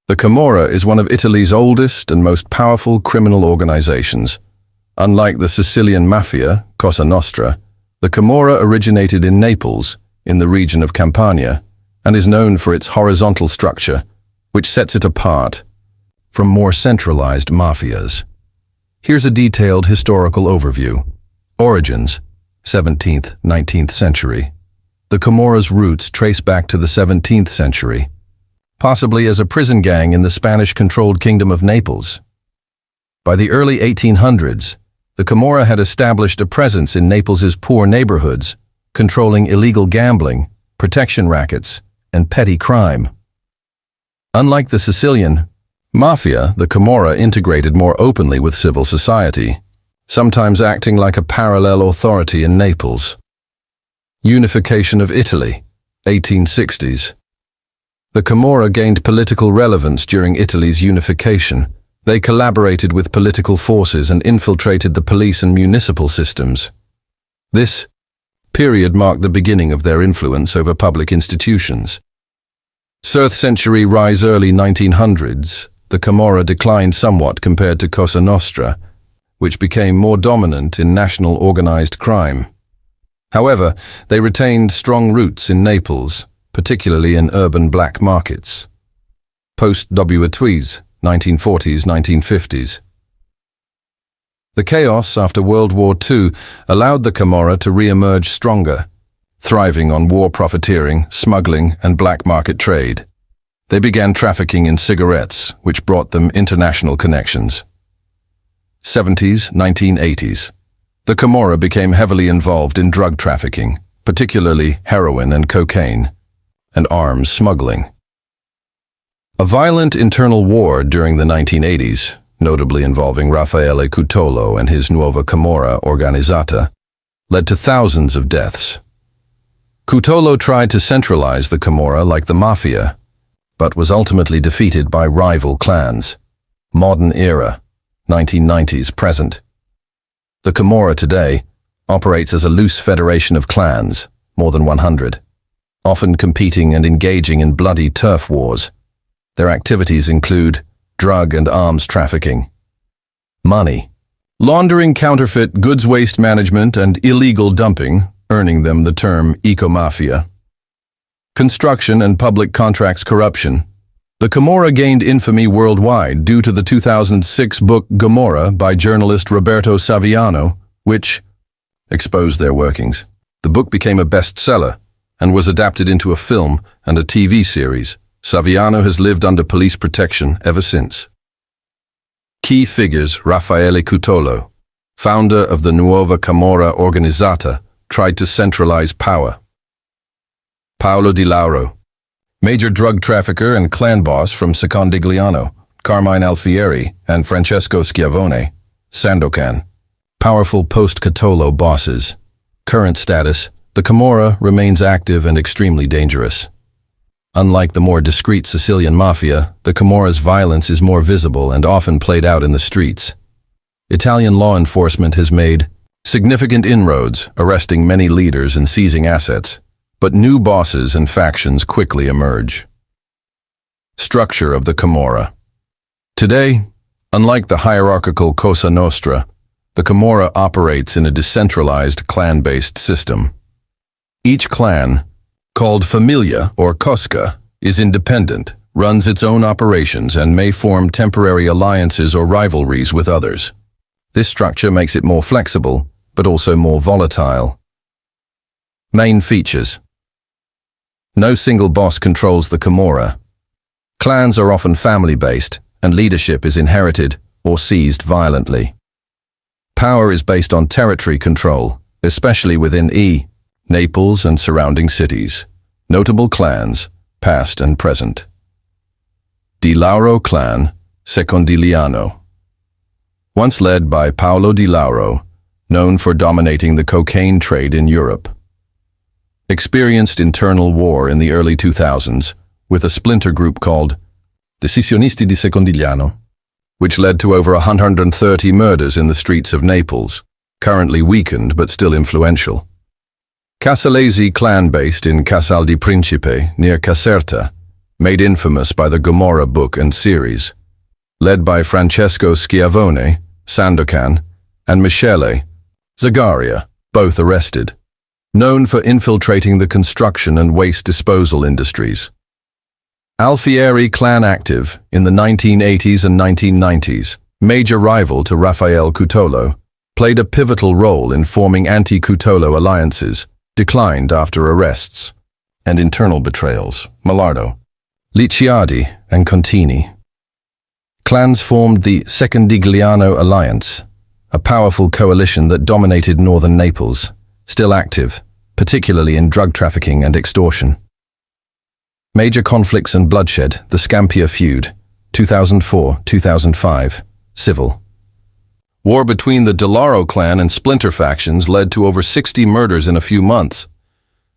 The Camorra is one of Italy's oldest and most powerful criminal organizations. Unlike the Sicilian Mafia, Cosa Nostra, the Camorra originated in Naples, in the region of Campania, and is known for its horizontal structure, which sets it apart from more centralized mafias. Here's a detailed historical overview. Origins: 17th, 19th century. The Camorra's roots trace back to the 17th century, possibly as a prison gang in the Spanish-controlled Kingdom of Naples. By the early 1800s, the Camorra had established a presence in Naples's poor neighborhoods, controlling illegal gambling, protection rackets, and petty crime. Unlike the Sicilian Mafia, the Camorra integrated more openly with civil society, sometimes acting like a parallel authority in Naples. Unification of Italy, 1860s. The Camorra gained political relevance during Italy's unification. They collaborated with political forces and infiltrated the police and municipal systems. This period marked the beginning of their influence over public institutions. 3rd century rise early 1900s, the Camorra declined somewhat compared to Cosa Nostra, which became more dominant in national organized crime. However, they retained strong roots in Naples, particularly in urban black markets. Post-Bloodiest, 1940s, 1950s. The chaos after World War II allowed the Camorra to re-emerge stronger, thriving on war profiteering, smuggling, and black market trade. They began trafficking in cigarettes, which brought them international connections. 70s, 1980s. The Camorra became heavily involved in drug trafficking, particularly heroin and cocaine, and arms smuggling. A violent internal war during the 1980s, notably involving Raffaele Cutolo and his Nuova Camorra Organizzata, led to thousands of deaths. Cutolo tried to centralize the Camorra like the Mafia, but was ultimately defeated by rival clans. Modern era, 1990s present. The Camorra today operates as a loose federation of clans, more than 100, often competing and engaging in bloody turf wars. Their activities include drug and arms trafficking, money laundering, counterfeit goods, waste management, and illegal dumping, earning them the term eco-mafia. Construction and public contracts corruption. The Camorra gained infamy worldwide due to the 2006 book Gomorrah by journalist Roberto Saviano, which exposed their workings. The book became a bestseller and was adapted into a film and a TV series. Saviano has lived under police protection ever since. Key figures: Raffaele Cutolo, founder of the Nuova Camorra Organizzata, tried to centralize power. Paolo Di Lauro, major drug trafficker and clan boss from Secondigliano, Carmine Alfieri, and Francesco Schiavone, Sandokan, powerful post-Cutolo bosses. Current status: the Camorra remains active and extremely dangerous. Unlike the more discreet Sicilian Mafia, the Camorra's violence is more visible and often played out in the streets. Italian law enforcement has made significant inroads, arresting many leaders and seizing assets, but new bosses and factions quickly emerge. Structure of the Camorra. Today, unlike the hierarchical Cosa Nostra, the Camorra operates in a decentralized clan-based system. Each clan, called familia or cosca, is independent, runs its own operations, and may form temporary alliances or rivalries with others. This structure makes it more flexible, but also more volatile. Main features. No single boss controls the Camorra. Clans are often family-based, and leadership is inherited or seized violently. Power is based on territory control, especially within Naples and surrounding cities. Notable clans, past and present. Di Lauro clan, Secondigliano. Once led by Paolo Di Lauro, known for dominating the cocaine trade in Europe. Experienced internal war in the early 2000s with a splinter group called the Scissionisti di Secondigliano, which led to over 130 murders in the streets of Naples, currently weakened but still influential. Casalesi clan based in Casal di Principe, near Caserta, made infamous by the Camorra book and series, led by Francesco Schiavone, Sandokan, and Michele Zagaria, both arrested, known for infiltrating the construction and waste disposal industries. Alfieri clan active in the 1980s and 1990s, major rival to Raffaele Cutolo, played a pivotal role in forming anti-Cutolo alliances, declined after arrests, and internal betrayals, Malardo, Licciardi, and Contini. Clans formed the Secondigliano Alliance, a powerful coalition that dominated northern Naples, still active, particularly in drug trafficking and extortion. Major conflicts and bloodshed, the Scampia feud, 2004-2005, civil. War between the Delaro clan and splinter factions led to over 60 murders in a few months.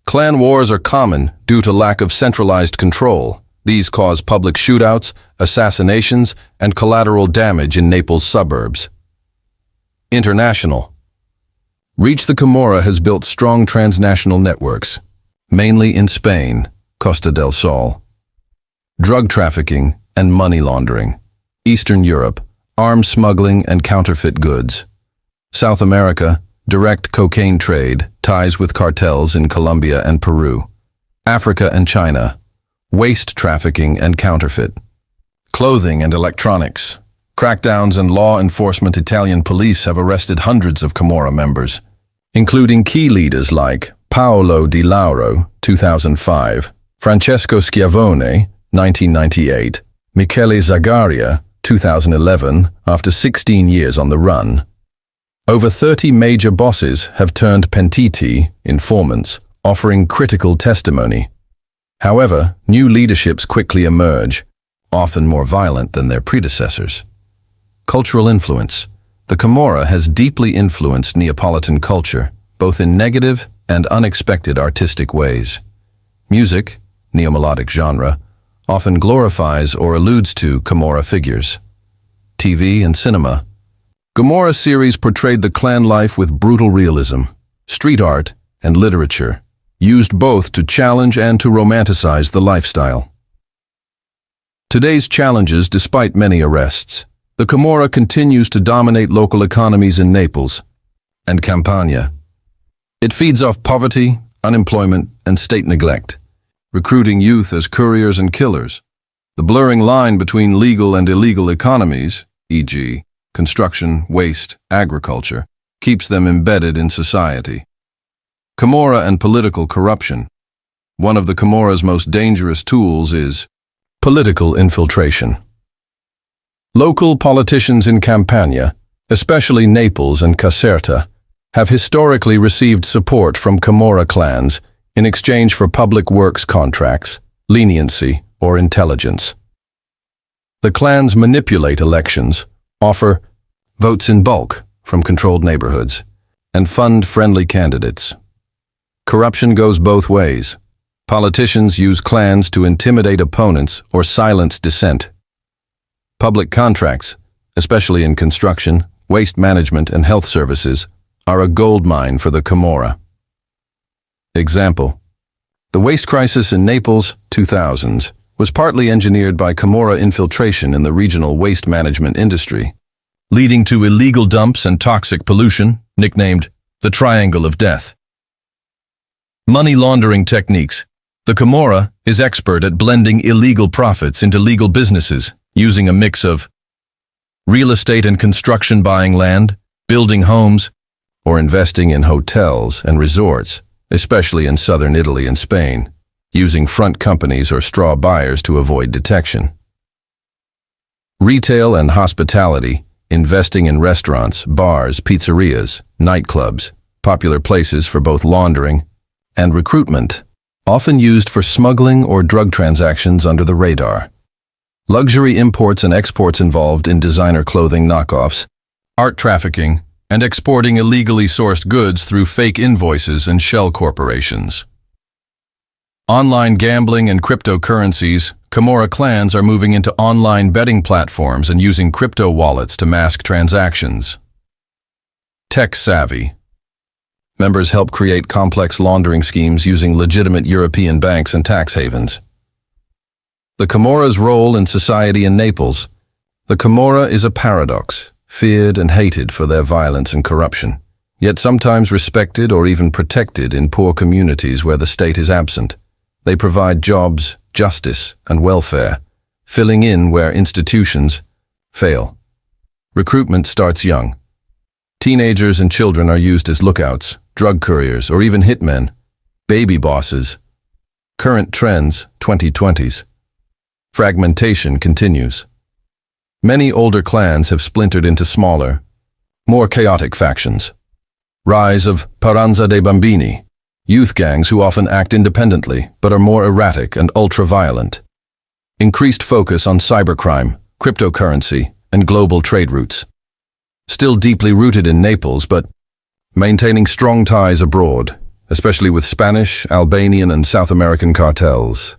Clan wars are common due to lack of centralized control. These cause public shootouts, assassinations, and collateral damage in Naples' suburbs. International. Reach the Camorra has built strong transnational networks, mainly in Spain, Costa del Sol. Drug trafficking and money laundering. Eastern Europe, arms smuggling and counterfeit goods. South America, direct cocaine trade, ties with cartels in Colombia and Peru. Africa and China, waste trafficking and counterfeit. Clothing and electronics. Crackdowns and law enforcement. Italian police have arrested hundreds of Camorra members, including key leaders like Paolo Di Lauro, 2005, Francesco Schiavone, 1998, Michele Zagaria, 2011, after 16 years on the run. Over 30 major bosses have turned pentiti, informants, offering critical testimony. However, new leaderships quickly emerge, often more violent than their predecessors. Cultural influence. The Camorra has deeply influenced Neapolitan culture, both in negative and unexpected artistic ways. Music, neo-melodic genre, often glorifies or alludes to Camorra figures. TV and cinema. Camorra series portrayed the clan life with brutal realism. Street art and literature used both to challenge and to romanticize the lifestyle. Today's challenges. Despite many arrests, the Camorra continues to dominate local economies in Naples and Campania. It feeds off poverty, unemployment, and state neglect, recruiting youth as couriers and killers. The blurring line between legal and illegal economies, e.g., construction, waste, agriculture, keeps them embedded in society. Camorra and political corruption. One of the Camorra's most dangerous tools is political infiltration. Local politicians in Campania, especially Naples and Caserta, have historically received support from Camorra clans in exchange for public works contracts, leniency, or intelligence. The clans manipulate elections, offer votes in bulk from controlled neighborhoods, and fund friendly candidates. Corruption goes both ways. Politicians use clans to intimidate opponents or silence dissent. Public contracts, especially in construction, waste management, and health services, are a goldmine for the Camorra. Example: the waste crisis in Naples, 2000s, was partly engineered by Camorra infiltration in the regional waste management industry, leading to illegal dumps and toxic pollution, nicknamed the Triangle of Death. Money laundering techniques. The Camorra is expert at blending illegal profits into legal businesses, using a mix of real estate and construction, buying land, building homes, or investing in hotels and resorts, especially in southern Italy and Spain, using front companies or straw buyers to avoid detection. Retail and hospitality, investing in restaurants, bars, pizzerias, nightclubs, popular places for both laundering and recruitment, often used for smuggling or drug transactions under the radar. Luxury imports and exports involved in designer clothing knockoffs, art trafficking, and exporting illegally sourced goods through fake invoices and shell corporations. Online gambling and cryptocurrencies. Camorra clans are moving into online betting platforms and using crypto wallets to mask transactions. Tech savvy. Members help create complex laundering schemes using legitimate European banks and tax havens. The Camorra's role in society in Naples. The Camorra is a paradox, feared and hated for their violence and corruption, yet sometimes respected or even protected in poor communities where the state is absent. They provide jobs, justice, and welfare, filling in where institutions fail. Recruitment starts young. Teenagers and children are used as lookouts, drug couriers, or even hitmen, baby bosses. Current trends, 2020s. Fragmentation continues. Many older clans have splintered into smaller, more chaotic factions. Rise of Paranza dei Bambini, youth gangs who often act independently but are more erratic and ultra-violent. Increased focus on cybercrime, cryptocurrency, and global trade routes. Still deeply rooted in Naples, but maintaining strong ties abroad, especially with Spanish, Albanian, and South American cartels.